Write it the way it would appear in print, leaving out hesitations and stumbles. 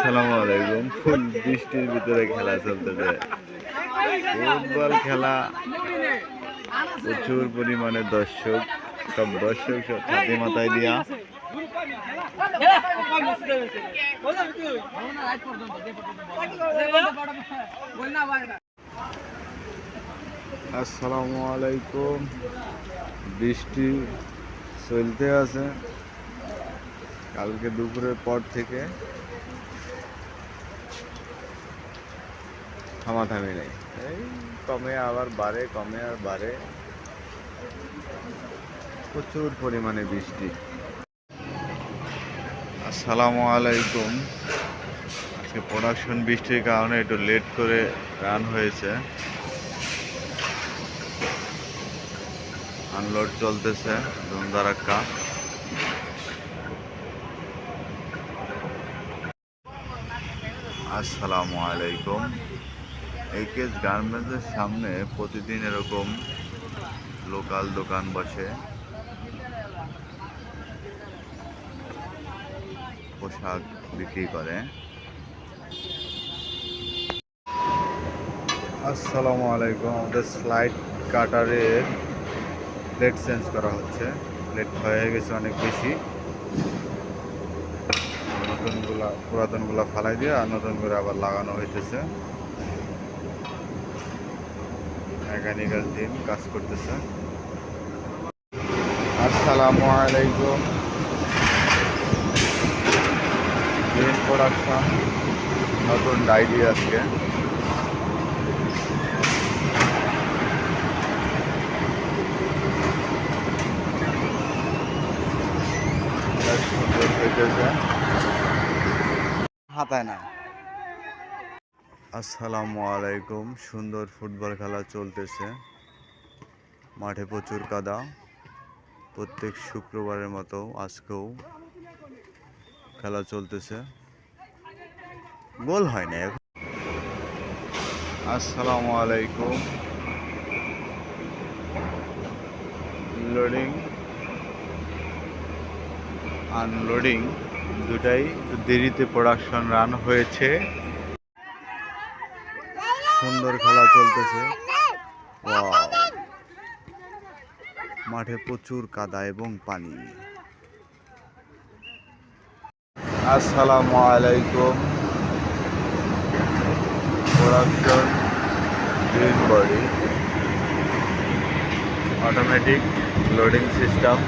আসসালামু আলাইকুম। ফুল বৃষ্টির ভিতরে খেলা চলতেছে, ফুটবল খেলা। প্রচুর পরিমাণে দর্শক, সব দর্শক সব ছাতি মাথায় দিয়া। আসসালামু আলাইকুম। বৃষ্টি চলতে আছে কালকে দুপুরের পর থেকে, থামাথামি নেই। এই কমে আবার বাড়ে, কমে আর বাড়ে। প্রচুর পরিমাণে বৃষ্টি। আসসালামু আলাইকুম। আজকে প্রোডাকশন বৃষ্টির কারণে একটু লেট করে রান হয়েছে। আনলোড চলতেছে ধুমধারাক্কা। আসসালামু আলাইকুম। একেএস গার্মেন্টসের সামনে প্রতিদিন এরকম লোকাল দোকান বসে, পোশাক বিক্রি করে। আসসালামু আলাইকুম। আমাদের স্লাইড কাটারের প্লেট চেঞ্জ করা হচ্ছে। প্লেট হয়ে গেছে অনেক বেশি, পুরাতনগুলা ফালাই দিয়ে আর নতুন করে আবার লাগানো হইতেছে। মেকানিক্যাল টিম কাজ করতেছে। আসসালামু আলাইকুম। গ্রিন প্রোডাকশন নতুন ডাইরি আজকে। হাতায় না। আসসালামু আলাইকুম। সুন্দর ফুটবল খেলা চলতেছে, মাঠে প্রচুর কাদা। প্রত্যেক শুক্রবারের মতো আজকেও খেলা চলতেছে, গোল হয় না এখন। আসসালামু আলাইকুম। লোডিং আনলোডিং দুটাই দেরিতে প্রোডাকশন রান হয়েছে। সুন্দর খেলা চলতেছে। ওয়াও, মাঠে প্রচুর কাদা এবং পানি। আসসালামু আলাইকুম। Production green body, automatic loading system.